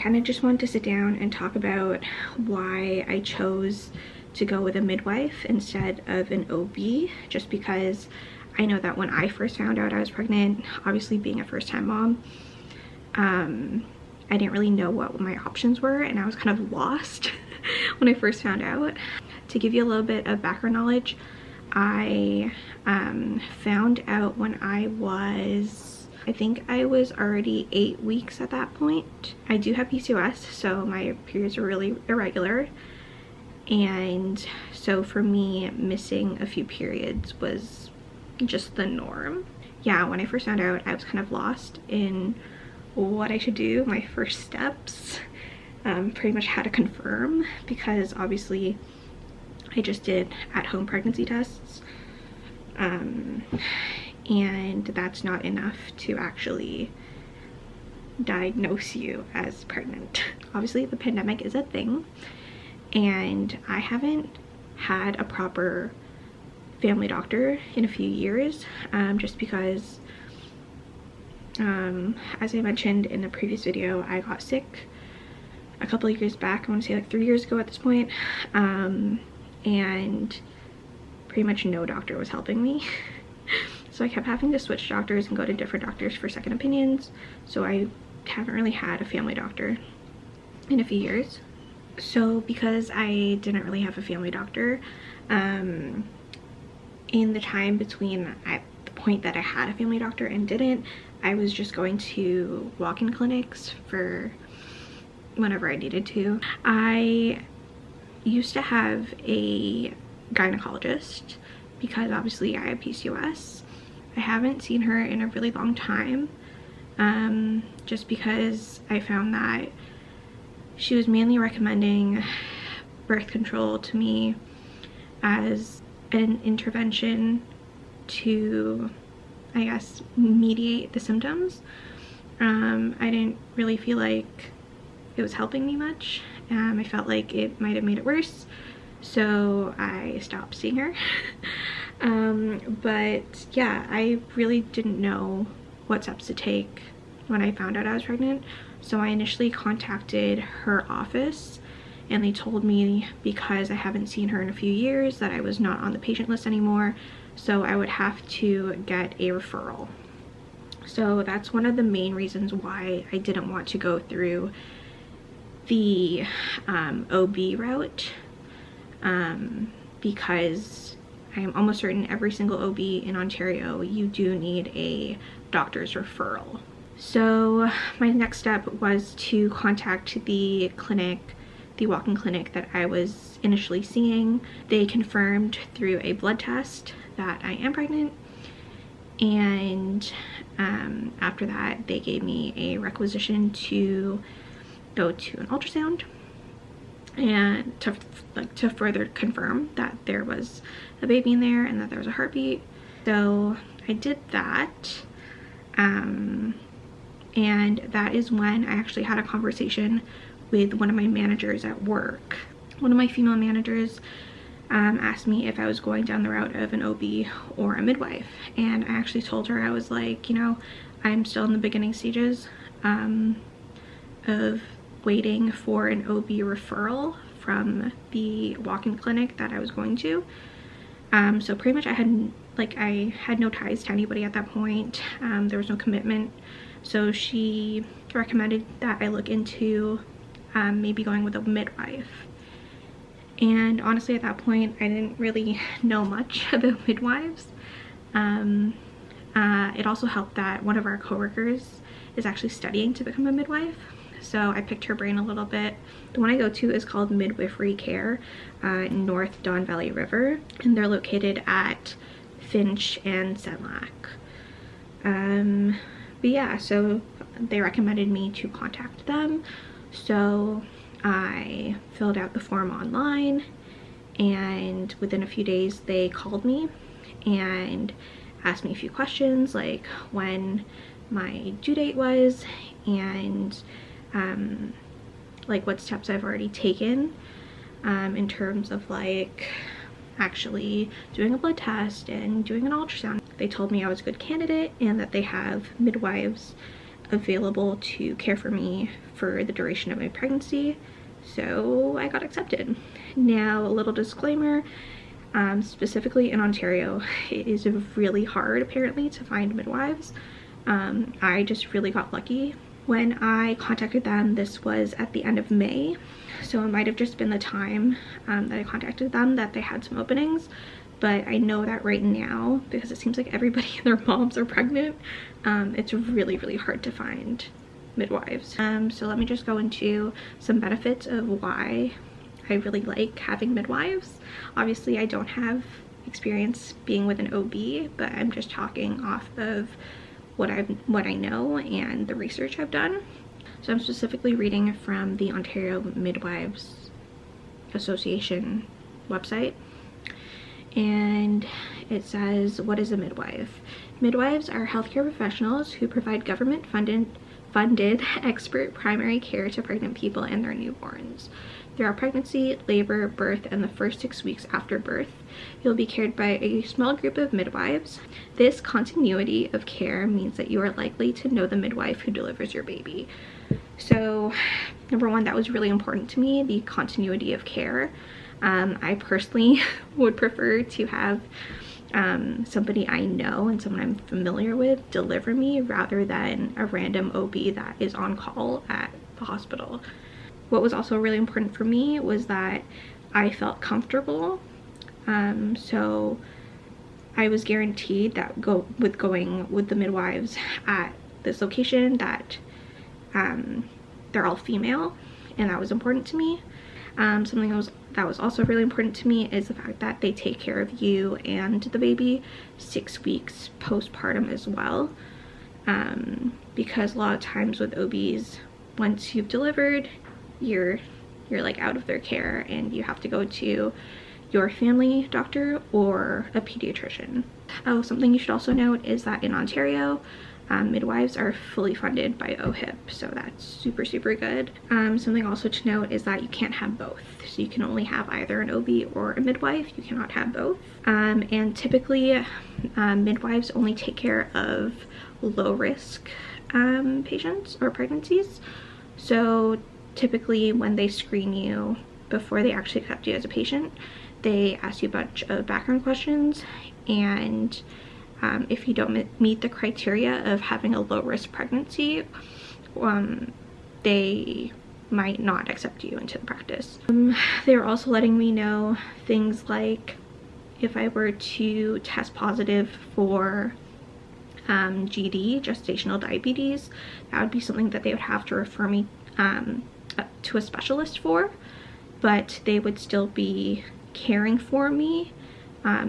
kind of just wanted to sit down and talk about why I chose to go with a midwife instead of an OB, just because I know that when I first found out I was pregnant, obviously being a first-time mom, I didn't really know what my options were, and I was kind of lost when I first found out. To give you a little bit of background knowledge, I found out when I think I was already 8 weeks at that point. I do have PCOS, so my periods are really irregular, and so for me, missing a few periods was just the norm. Yeah, when I first found out, I was kind of lost in what I should do, my first steps, pretty much how to confirm, because obviously I just did at-home pregnancy tests, and that's not enough to actually diagnose you as pregnant. Obviously the pandemic is a thing, and I haven't had a proper family doctor in a few years, just because as I mentioned in the previous video, I got sick a couple of years back. I want to say like 3 years ago at this point, and pretty much no doctor was helping me. So I kept having to switch doctors and go to different doctors for second opinions, so I haven't really had a family doctor in a few years. So because I didn't really have a family doctor, in the time between at the point that I had a family doctor and didn't, I was just going to walk-in clinics for whenever I needed to. I used to have a gynecologist because obviously I have PCOS. I haven't seen her in a really long time, just because I found that she was mainly recommending birth control to me as an intervention to, I guess, mediate the symptoms. I didn't really feel like it was helping me much. I felt like it might have made it worse, so I stopped seeing her. But yeah, I really didn't know what steps to take when I found out I was pregnant, so I initially contacted her office, and they told me because I haven't seen her in a few years that I was not on the patient list anymore, so I would have to get a referral. So that's one of the main reasons why I didn't want to go through the OB route, because I am almost certain every single OB in Ontario, you do need a doctor's referral. So my next step was to contact the clinic, the walk-in clinic that I was initially seeing. They confirmed through a blood test that I am pregnant, and after that they gave me a requisition to go to an ultrasound and to further confirm that there was a baby in there and that there was a heartbeat. So I did that, and that is when I actually had a conversation with one of my managers at work. One of my female managers asked me if I was going down the route of an OB or a midwife, and I actually told her, I was like, you know, I'm still in the beginning stages of waiting for an OB referral from the walk-in clinic that I was going to. So pretty much I had no ties to anybody at that point. There was no commitment, so she recommended that I look into maybe going with a midwife. And honestly, at that point I didn't really know much about midwives. It also helped that one of our coworkers is actually studying to become a midwife, so I picked her brain a little bit. The one I go to is called Midwifery Care in North Don Valley River, and they're located at Finch and Senlac. But yeah, so they recommended me to contact them, so I filled out the form online, and within a few days they called me and asked me a few questions, like when my due date was, and like what steps I've already taken in terms of like actually doing a blood test and doing an ultrasound. They told me I was a good candidate and that they have midwives available to care for me for the duration of my pregnancy. So I got accepted. Now, a little disclaimer, specifically in Ontario, it is really hard apparently to find midwives. I just really got lucky. When I contacted them, this was at the end of May, so it might have just been the time that I contacted them that they had some openings. But I know that right now, because it seems like everybody and their moms are pregnant, it's really hard to find midwives. So let me just go into some benefits of why I really like having midwives. Obviously, I don't have experience being with an OB, but I'm just talking off of what I know and the research I've done. So I'm specifically reading from the Ontario Midwives Association website, and it says, what is a midwife? Midwives are healthcare professionals who provide government funded expert primary care to pregnant people and their newborns. Throughout pregnancy, labor, birth, and the first 6 weeks after birth, you'll be cared by a small group of midwives. This continuity of care means that you are likely to know the midwife who delivers your baby. So, number one, that was really important to me, the continuity of care. I personally would prefer to have somebody I know and someone I'm familiar with deliver me rather than a random OB that is on call at the hospital. What was also really important for me was that I felt comfortable. So I was guaranteed that going with the midwives at this location that they're all female, and that was important to me. Something that was also really important to me is the fact that they take care of you and the baby 6 weeks postpartum as well. Because a lot of times with OBs, once you've delivered, you're like out of their care and you have to go to your family doctor or a pediatrician. Oh, something you should also note is that in Ontario, midwives are fully funded by OHIP, so that's super good. Something also to note is that you can't have both, so you can only have either an OB or a midwife. You cannot have both. And typically midwives only take care of low risk patients or pregnancies. So typically when they screen you before they actually accept you as a patient, they ask you a bunch of background questions, and if you don't meet the criteria of having a low risk pregnancy, they might not accept you into the practice. They're also letting me know things like if I were to test positive for GD, gestational diabetes, that would be something that they would have to refer me to a specialist for, but they would still be caring for me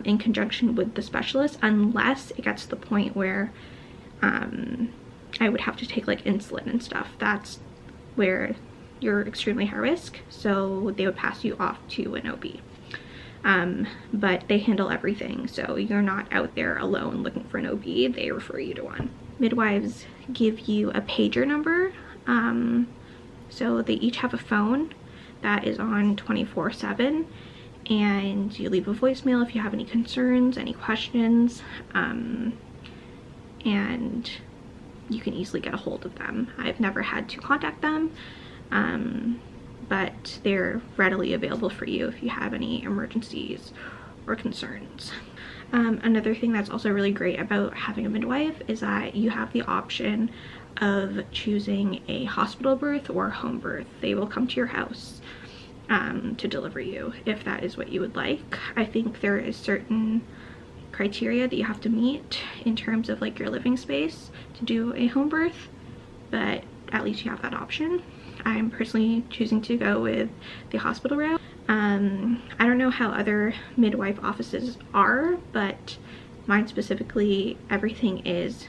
in conjunction with the specialist, unless it gets to the point where I would have to take like insulin and stuff. That's where you're extremely high risk, so they would pass you off to an OB. But they handle everything, so you're not out there alone looking for an OB. They refer you to one. Midwives give you a pager number, so they each have a phone that is on 24/7, and you leave a voicemail if you have any concerns, any questions, and you can easily get a hold of them. I've never had to contact them, but they're readily available for you if you have any emergencies or concerns. Another thing that's also really great about having a midwife is that you have the option of choosing a hospital birth or home birth. They will come to your house to deliver you if that is what you would like. I think there is certain criteria that you have to meet in terms of like your living space to do a home birth, but at least you have that option. I'm personally choosing to go with the hospital route. I don't know how other midwife offices are, but mine specifically, everything is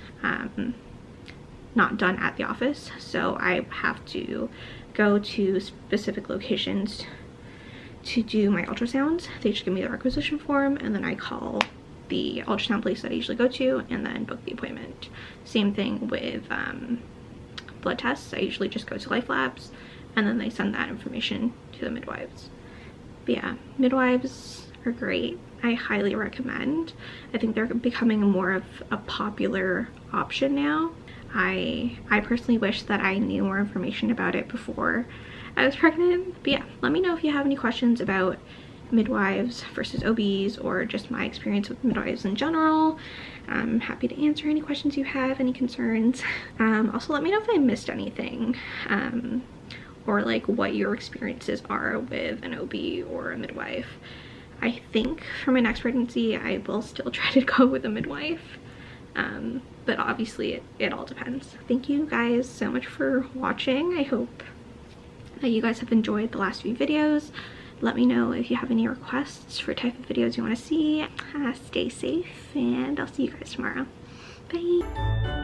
not done at the office, so I have to go to specific locations to do my ultrasounds. They just give me the requisition form, and then I call the ultrasound place that I usually go to and then book the appointment. Same thing with blood tests. I usually just go to Life Labs, and then they send that information to the midwives. But yeah, midwives are great. I highly recommend. I think they're becoming more of a popular option now. I personally wish that I knew more information about it before I was pregnant. But yeah, let me know if you have any questions about midwives versus OBs, or just my experience with midwives in general. I'm happy to answer any questions you have, any concerns. Also, let me know if I missed anything, or like what your experiences are with an OB or a midwife. I think for my next pregnancy, I will still try to go with a midwife. But obviously it all depends. Thank you guys so much for watching. I hope that you guys have enjoyed the last few videos. Let me know if you have any requests for type of videos you want to see. Stay safe, and I'll see you guys tomorrow. Bye.